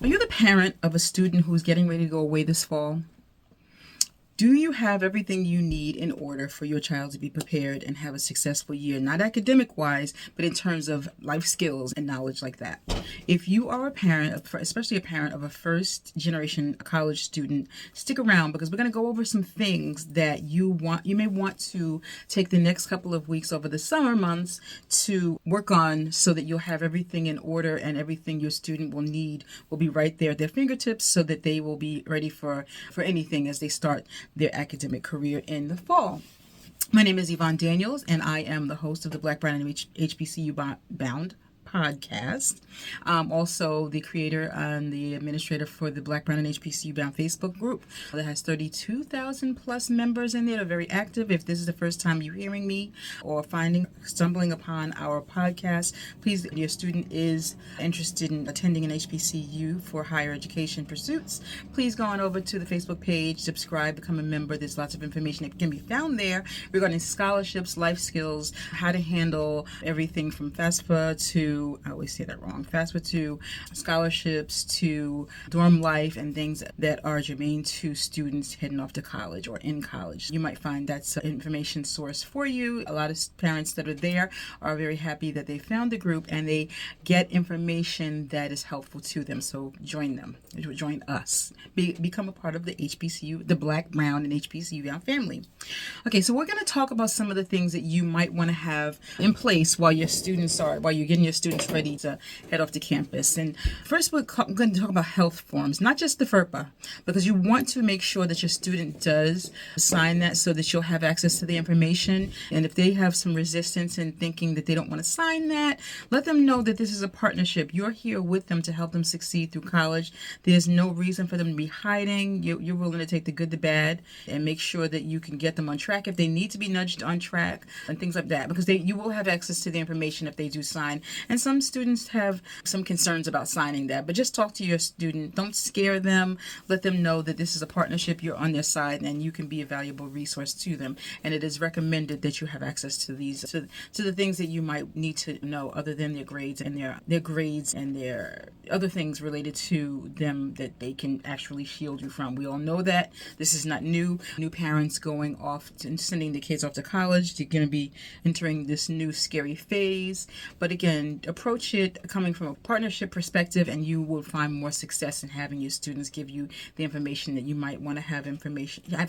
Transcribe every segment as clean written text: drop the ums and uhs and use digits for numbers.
Are you the parent of a student who's getting ready to go away this fall? Do you have everything you need in order for your child to be prepared and have a successful year? Not academic wise, but in terms of life skills and knowledge like that. If you are a parent, especially a parent of a first generation college student, stick around because we're going to go over some things that you may want to take the next couple of weeks over the summer months to work on so that you'll have everything in order and everything your student will need will be right there at their fingertips so that they will be ready for anything as they start their academic career in the fall. My name is Yvonne Daniels, and I am the host of the Black, Brown, and HBCU-bound podcast. Also the creator and the administrator for the Black, Brown, and HBCU-bound Facebook group that has 32,000 plus members in there. They're very active. If this is the first time you're hearing me or stumbling upon our podcast, please, if your student is interested in attending an HBCU for higher education pursuits, please go on over to the Facebook page, subscribe, become a member. There's lots of information that can be found there regarding scholarships, life skills, how to handle everything from FAFSA to, I always say that wrong, FAFSA to scholarships to dorm life and things that are germane to students heading off to college or in college. You might find that's an information source for you. A lot of parents that are there are very happy that they found the group and they get information that is helpful to them. So join them, join us, become a part of the HBCU, the Black, Brown, and HBCU family. Okay, so we're going to talk about some of the things that you might want to have in place while you're getting your students ready to head off to campus. And first, we're going to talk about health forms, not just the FERPA, because you want to make sure that your student does sign that so that you'll have access to the information. And if they have some resistance in thinking that they don't want to sign that, let them know that this is a partnership. You're here with them to help them succeed through college. There's no reason for them to be hiding. You're willing to take the good, the bad, and make sure that you can get them on track if they need to be nudged on track and things like that, because you will have access to the information if they do sign. And some students have some concerns about signing that, but just talk to your student. Don't scare them. Let them know that this is a partnership. You're on their side and you can be a valuable resource to them. And it is recommended that you have access to these, to the things that you might need to know other than their grades and their other things related to them that they can actually shield you from. We all know that this is not new. New parents going off and sending the kids off to college. They're going to be entering this new scary phase. But again, approach it coming from a partnership perspective and you will find more success in having your students give you the information that you might want to have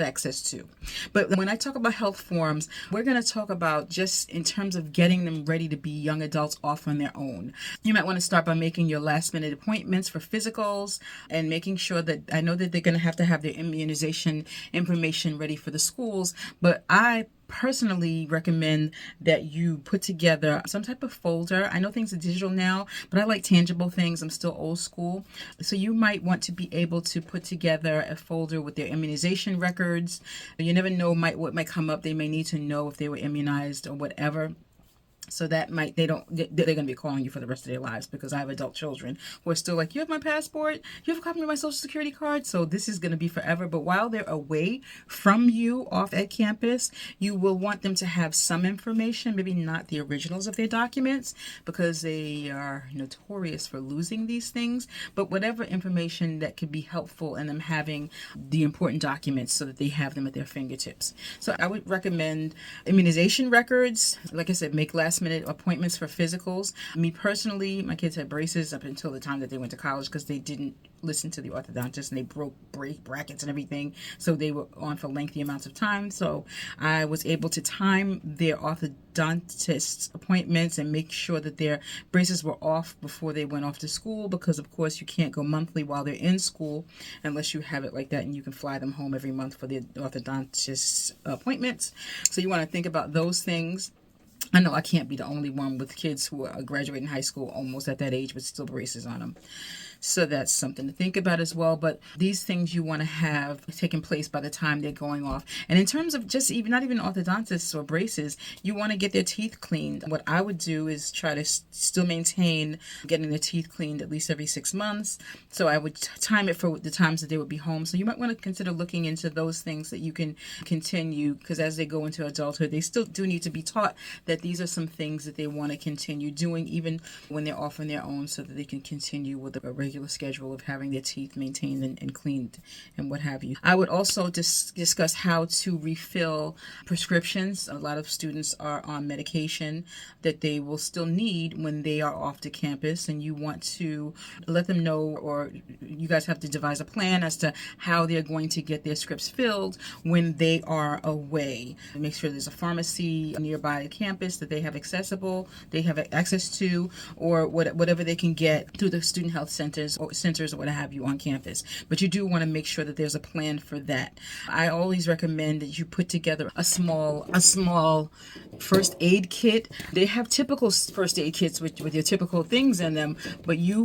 access to. But when I talk about health forms, we're going to talk about just in terms of getting them ready to be young adults off on their own. You might want to start by making your last minute appointments for physicals and making sure that, I know that they're going to have their immunization information ready for the schools, but I personally recommend that you put together some type of folder. I know things are digital now, but I like tangible things. I'm still old school. So you might want to be able to put together a folder with their immunization records. You never know what might come up. They may need to know if they were immunized or whatever. So that they're going to be calling you for the rest of their lives, because I have adult children who are still like, you have my passport, you have a copy of my social security card. So this is going to be forever. But while they're away from you off at campus, you will want them to have some information, maybe not the originals of their documents, because they are notorious for losing these things, but whatever information that could be helpful in them having the important documents so that they have them at their fingertips. So I would recommend immunization records. Like I said, make last minute appointments for physicals. Me personally, my kids had braces up until the time that they went to college because they didn't listen to the orthodontist and they broke brackets and everything, so they were on for lengthy amounts of time. So I was able to time their orthodontist appointments and make sure that their braces were off before they went off to school, because of course you can't go monthly while they're in school unless you have it like that and you can fly them home every month for the orthodontist appointments. So you want to think about those things. I know I can't be the only one with kids who are graduating high school almost at that age with still braces on them. So that's something to think about as well. But these things you want to have taken place by the time they're going off. And in terms of just not even orthodontists or braces, you want to get their teeth cleaned. What I would do is try to still maintain getting their teeth cleaned at least every 6 months. So I would time it for the times that they would be home. So you might want to consider looking into those things that you can continue, because as they go into adulthood, they still do need to be taught that these are some things that they want to continue doing even when they're off on their own, so that they can continue with a regular schedule of having their teeth maintained and cleaned and what have you. I would also discuss how to refill prescriptions. A lot of students are on medication that they will still need when they are off to campus, and you want to let them know, or you guys have to devise a plan as to how they're going to get their scripts filled when they are away. Make sure there's a pharmacy nearby campus that they have access to, or whatever they can get through the student health centers or what have you on campus. But you do want to make sure that there's a plan for that. I always recommend that you put together a small first aid kit. They have typical first aid kits with your typical things in them, but you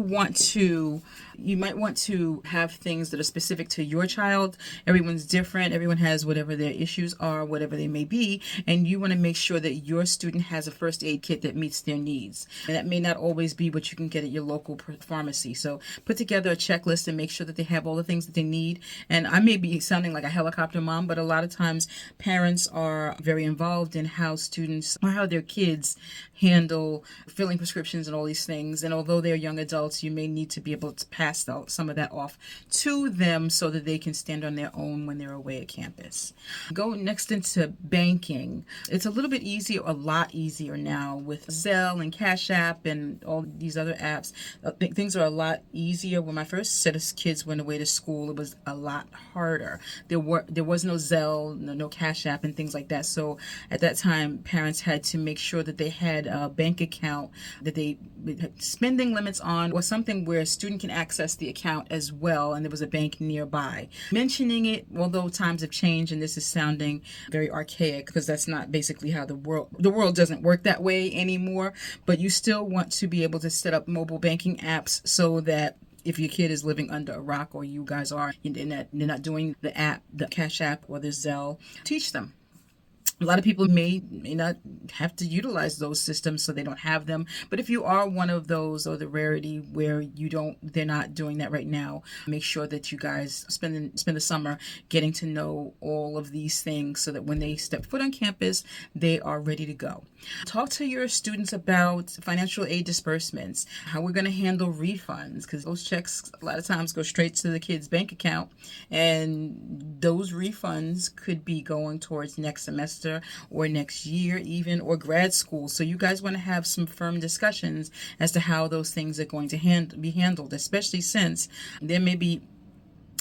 might want to have things that are specific to your child. Everyone's different. Everyone has whatever their issues are, whatever they may be, and you want to make sure that your student has a first aid kit that meets their needs. And that may not always be what you can get at your local pharmacy. So put together a checklist and make sure that they have all the things that they need. And I may be sounding like a helicopter mom, but a lot of times parents are very involved in how their kids handle filling prescriptions and all these things. And although they're young adults, you may need to be able to pass some of that off to them so that they can stand on their own when they're away at campus. Go next into banking. It's a little lot easier now with Zelle and Cash App and all these other apps. Things are a lot easier. When my first set of kids went away to school, it was a lot harder. There was no Zelle, no Cash App and things like that. So at that time, parents had to make sure that they had a bank account that they had spending limits on, or something where a student can access the account as well, and there was a bank nearby. Mentioning it, although times have changed and this is sounding very archaic, because that's not basically how the world doesn't work that way anymore, but you still want to be able to set up mobile banking apps so that if your kid is living under a rock, or you guys are, they're not doing the Cash App or the Zelle, teach them. A lot of people may not have to utilize those systems, so they don't have them. But if you are one of those, or the rarity where they're not doing that right now, make sure that you guys spend the summer getting to know all of these things so that when they step foot on campus, they are ready to go. Talk to your students about financial aid disbursements, how we're going to handle refunds, because those checks a lot of times go straight to the kid's bank account, and those refunds could be going towards next semester or next year even, or grad school. So you guys want to have some firm discussions as to how those things are going to be handled, especially since there may be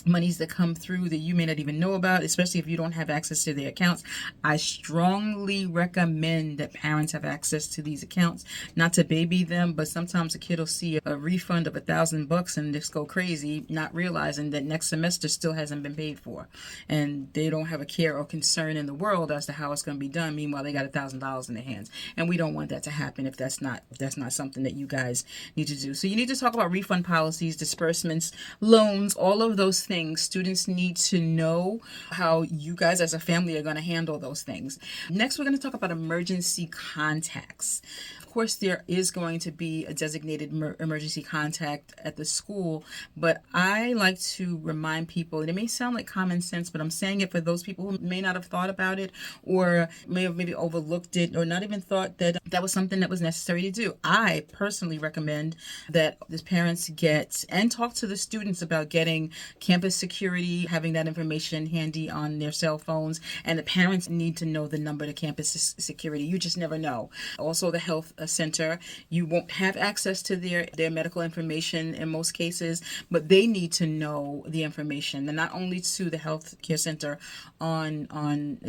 monies that come through that you may not even know about, especially if you don't have access to their accounts. I strongly recommend that parents have access to these accounts, not to baby them, but sometimes a kid will see a refund of $1,000 and just go crazy, not realizing that next semester still hasn't been paid for, and they don't have a care or concern in the world as to how it's going to be done. Meanwhile, they got $1,000 in their hands, and we don't want that to happen if that's not something that you guys need to do. So you need to talk about refund policies, disbursements, loans, all of those things. Students need to know how you guys as a family are going to handle those things. Next, we're going to talk about emergency contacts. Of course, there is going to be a designated emergency contact at the school, but I like to remind people, and it may sound like common sense, but I'm saying it for those people who may not have thought about it, or may have maybe overlooked it, or not even thought that that was something that was necessary to do. I personally recommend that the parents get and talk to the students about getting campus security, having that information handy on their cell phones, and the parents need to know the number to campus security. You just never know. Also, the health center, you won't have access to their medical information in most cases, but they need to know the information, and not only to the health care center on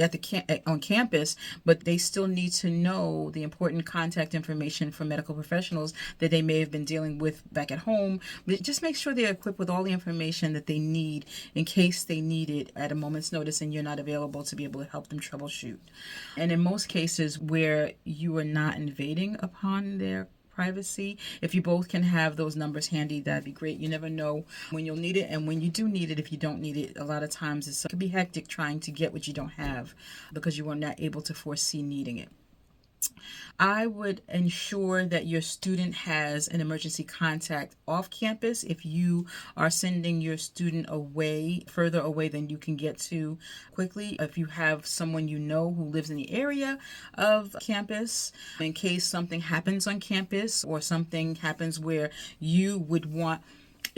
campus, but they still need to know the important contact information for medical professionals that they may have been dealing with back at home. But just make sure they're equipped with all the information that they need in case they need it at a moment's notice and you're not available to be able to help them troubleshoot. And in most cases where you are not invading upon their privacy, if you both can have those numbers handy, that'd be great. You never know when you'll need it, and when you do need it, if you don't need it, a lot of times it can be hectic trying to get what you don't have because you were not able to foresee needing it. I would ensure that your student has an emergency contact off campus if you are sending your student away, further away than you can get to quickly. If you have someone you know who lives in the area of campus, in case something happens on campus or something happens where you would want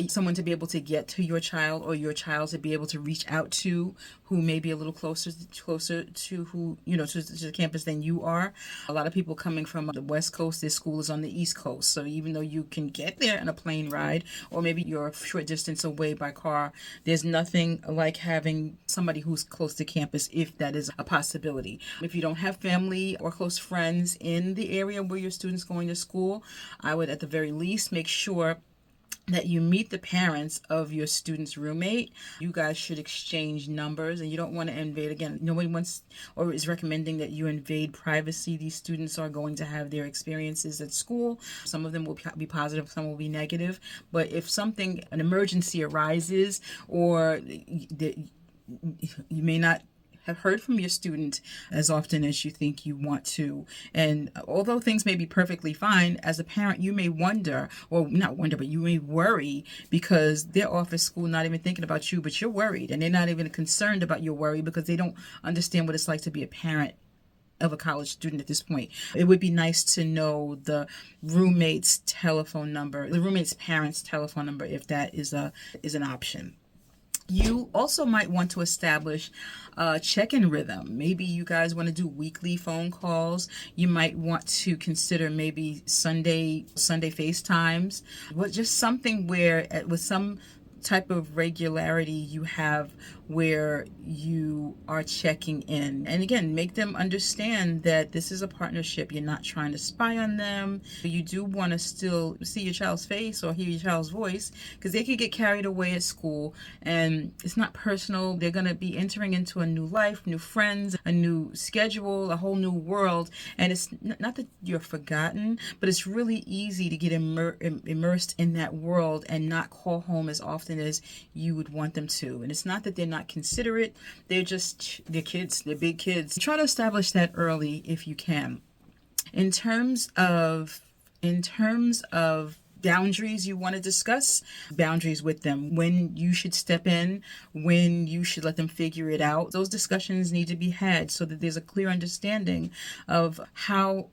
someone to be able to get to your child, or your child to be able to reach out to, who may be a little closer to who, to the campus than you are. A lot of people coming from the West Coast, their school is on the East Coast. So even though you can get there in a plane ride, or maybe you're a short distance away by car, there's nothing like having somebody who's close to campus, if that is a possibility. If you don't have family or close friends in the area where your student's going to school, I would at the very least make sure that you meet the parents of your student's roommate. You guys should exchange numbers, and you don't want to invade. Again, nobody wants or is recommending that you invade privacy. These students are going to have their experiences at school. Some of them will be positive, some will be negative. But if an emergency arises, or you may not have heard from your student as often as you think you want to. And although things may be perfectly fine, as a parent, you may wonder, or not wonder, but you may worry, because they're off at school not even thinking about you, but you're worried. And they're not even concerned about your worry because they don't understand what it's like to be a parent of a college student at this point. It would be nice to know the roommate's telephone number, the roommate's parents' telephone number, if that is an option. You also might want to establish a check-in rhythm. Maybe you guys want to do weekly phone calls. You might want to consider maybe Sunday FaceTimes. Just something where with some type of regularity you have, where you are checking in. And again, make them understand that this is a partnership. You're not trying to spy on them. You do want to still see your child's face or hear your child's voice, because they could get carried away at school and it's not personal. They're going to be entering into a new life, new friends, a new schedule, a whole new world. And it's not that you're forgotten, but it's really easy to get immersed in that world and not call home as often as you would want them to. And it's not that they're not considerate, they're kids, they're big kids. Try to establish that early if you can. In terms of boundaries, you want to discuss boundaries with them, when you should step in, when you should let them figure it out. Those discussions need to be had so that there's a clear understanding of how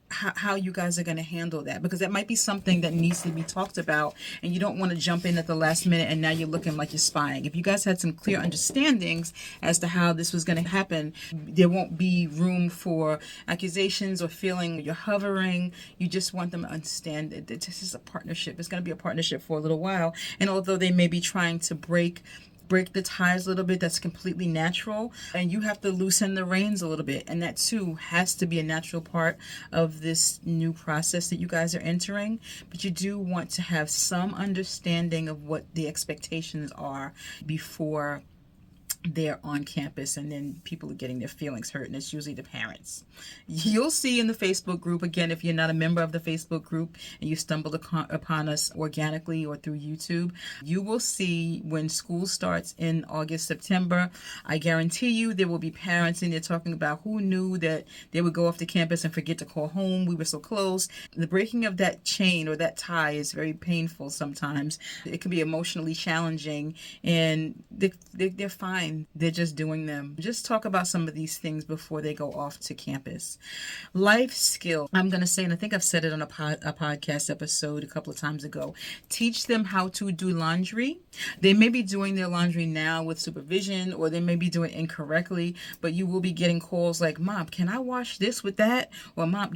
you guys are going to handle that, because that might be something that needs to be talked about, and you don't want to jump in at the last minute and now you're looking like you're spying. If you guys had some clear understandings as to how this was going to happen, there won't be room for accusations or feeling you're hovering. You just want them to understand that this is a partnership. It's going to be a partnership for a little while. And although they may be trying to break the ties a little bit, that's completely natural. And you have to loosen the reins a little bit. And that too has to be a natural part of this new process that you guys are entering. But you do want to have some understanding of what the expectations are before they're on campus, and then people are getting their feelings hurt, and it's usually the parents. You'll see in the Facebook group, again, if you're not a member of the Facebook group and you stumbled upon us organically or through YouTube, you will see when school starts in August, September, I guarantee you there will be parents in there talking about who knew that they would go off to campus and forget to call home. We were so close. The breaking of that chain or that tie is very painful sometimes. It can be emotionally challenging, and they're fine. They're just doing them. Just talk about some of these things before they go off to campus. Life skill. I'm going to say, and I think I've said it on a podcast episode a couple of times ago, teach them how to do laundry. They may be doing their laundry now with supervision, or they may be doing it incorrectly, but you will be getting calls like, Mom, can I wash this with that? Or Mom,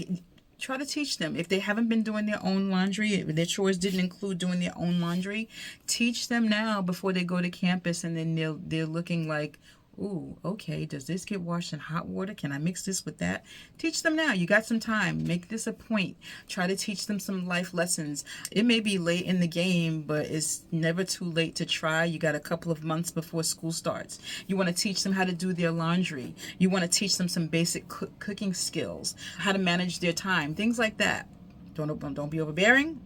try to teach them. If they haven't been doing their own laundry, if their chores didn't include doing their own laundry, teach them now before they go to campus, and then they're looking like, ooh, okay, does this get washed in hot water? Can I mix this with that? Teach them now. You got some time. Make this a point. Try to teach them some life lessons. It may be late in the game, but it's never too late to try. You got a couple of months before school starts. You want to teach them how to do their laundry. You want to teach them some basic cooking skills, how to manage their time, things like that. Don't be overbearing.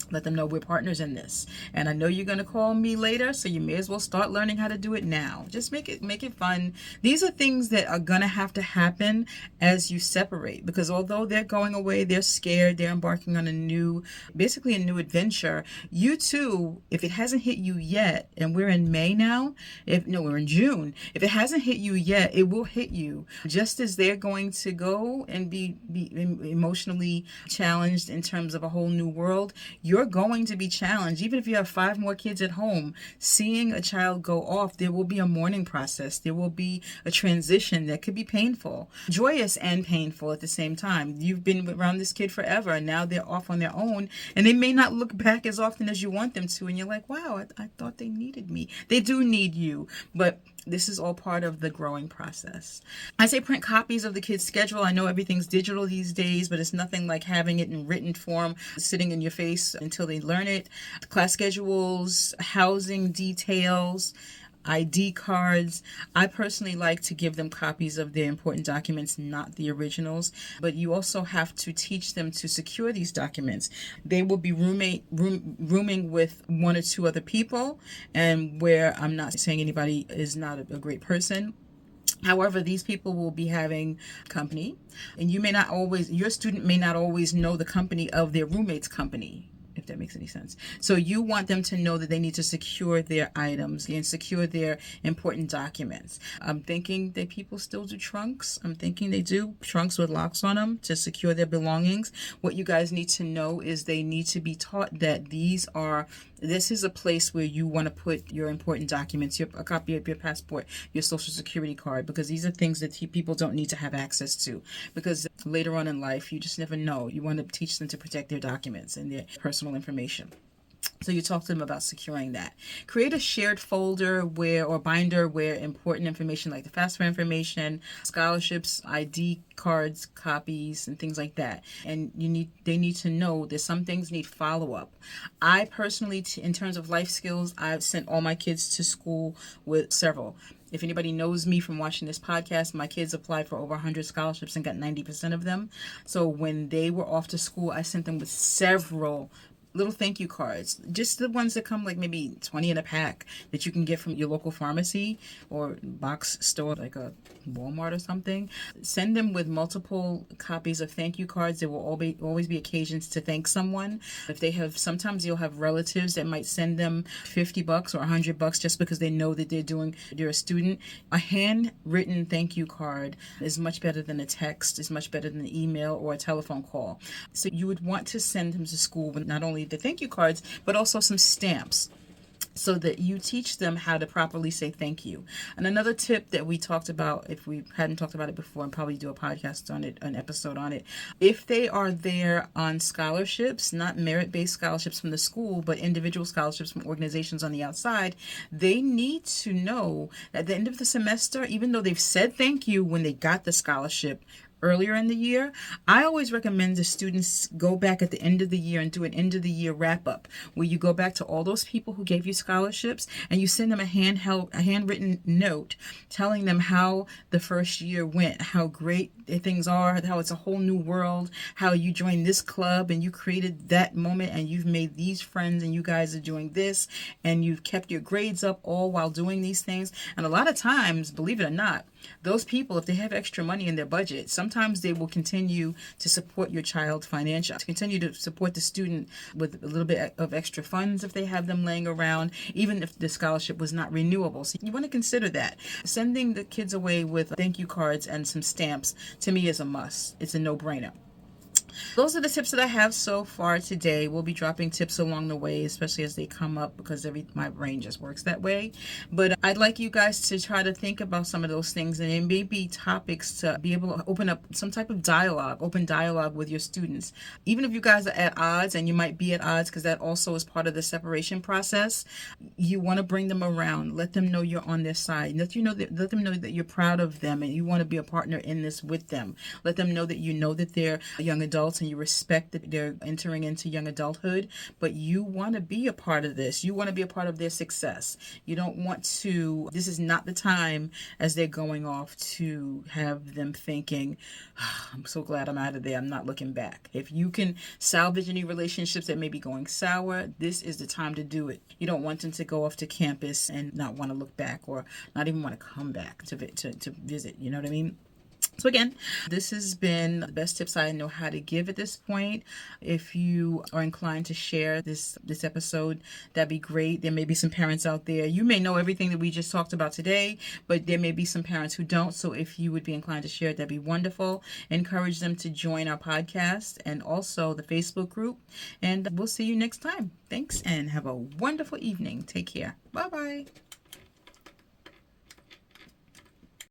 Let them know we're partners in this. And I know you're going to call me later, so you may as well start learning how to do it now. Just make it fun. These are things that are going to have to happen as you separate, because although they're going away, they're scared, they're embarking on basically a new adventure. You too, if it hasn't hit you yet, and we're in May now, we're in June. If it hasn't hit you yet, it will hit you. Just as they're going to go and be emotionally challenged in terms of a whole new world, you're you're going to be challenged. Even if you have 5 more kids at home, seeing a child go off, there will be a mourning process. There will be a transition that could be painful, joyous and painful at the same time. You've been around this kid forever, and now they're off on their own, and they may not look back as often as you want them to, and you're like, wow, I thought they needed me. They do need you, but this is all part of the growing process. I say print copies of the kids' schedule. I know everything's digital these days, but it's nothing like having it in written form, sitting in your face until they learn it. Class schedules, housing details, ID cards. I personally like to give them copies of their important documents, not the originals, but you also have to teach them to secure these documents. They will be rooming with 1 or 2 other people, and where I'm not saying anybody is not a great person. However, these people will be having company, and your student may not always know the company of their roommate's company, if that makes any sense. So you want them to know that they need to secure their items and secure their important documents. I'm thinking that people still do trunks. I'm thinking they do trunks with locks on them to secure their belongings. What you guys need to know is they need to be taught that this is a place where you want to put your important documents, a copy of your passport, your social security card, because these are things that people don't need to have access to, because later on in life, you just never know. You want to teach them to protect their documents and their personal information. So you talk to them about securing that. Create a shared folder or binder where important information like the FAFSA information, scholarships, ID cards, copies, and things like that. And they need to know that some things need follow-up. I personally, in terms of life skills, I've sent all my kids to school with several. If anybody knows me from watching this podcast, my kids applied for over 100 scholarships and got 90% of them. So when they were off to school, I sent them with several little thank you cards, just the ones that come like maybe 20 in a pack that you can get from your local pharmacy or box store like a Walmart or something. Send them with multiple copies of thank you cards. There will always be occasions to thank someone. If they have, sometimes you'll have relatives that might send them $50 or $100 just because they know that they're a student. A handwritten thank you card is much better than a text, is much better than an email or a telephone call. So you would want to send them to school with not only the thank you cards, but also some stamps, so that you teach them how to properly say thank you. And another tip that we talked about, if we hadn't talked about it before, and probably do a podcast on it, an episode on it, if they are there on scholarships, not merit-based scholarships from the school, but individual scholarships from organizations on the outside, they need to know at the end of the semester, even though they've said thank you when they got the scholarship earlier in the year, I always recommend the students go back at the end of the year and do an end of the year wrap up, where you go back to all those people who gave you scholarships and you send them a handwritten note telling them how the first year went, how great things are, how it's a whole new world, how you joined this club and you created that moment and you've made these friends and you guys are doing this and you've kept your grades up all while doing these things. And a lot of times, believe it or not, those people, if they have extra money in their budget, sometimes they will continue to support your child financially, to continue to support the student with a little bit of extra funds if they have them laying around, even if the scholarship was not renewable. So you want to consider that. Sending the kids away with thank you cards and some stamps, to me, is a must. It's a no-brainer. Those are the tips that I have so far today. We'll be dropping tips along the way, especially as they come up, because my brain just works that way. But I'd like you guys to try to think about some of those things, and it may be topics to be able to open up some type of open dialogue with your students. Even if you guys are at odds, and you might be at odds, because that also is part of the separation process, you want to bring them around. Let them know you're on their side. Let them know that you're proud of them and you want to be a partner in this with them. Let them know that they're young adults and you respect that they're entering into young adulthood, but you want to be a part of this. You want to be a part of their success. You don't want to, this is not the time as they're going off to have them thinking, oh, I'm so glad I'm out of there, I'm not looking back. If you can salvage any relationships that may be going sour, this is the time to do it. You don't want them to go off to campus and not want to look back or not even want to come back to visit. You know what I mean? So again, this has been the best tips I know how to give at this point. If you are inclined to share this episode, that'd be great. There may be some parents out there. You may know everything that we just talked about today, but there may be some parents who don't. So if you would be inclined to share it, that'd be wonderful. Encourage them to join our podcast and also the Facebook group. And we'll see you next time. Thanks and have a wonderful evening. Take care. Bye-bye.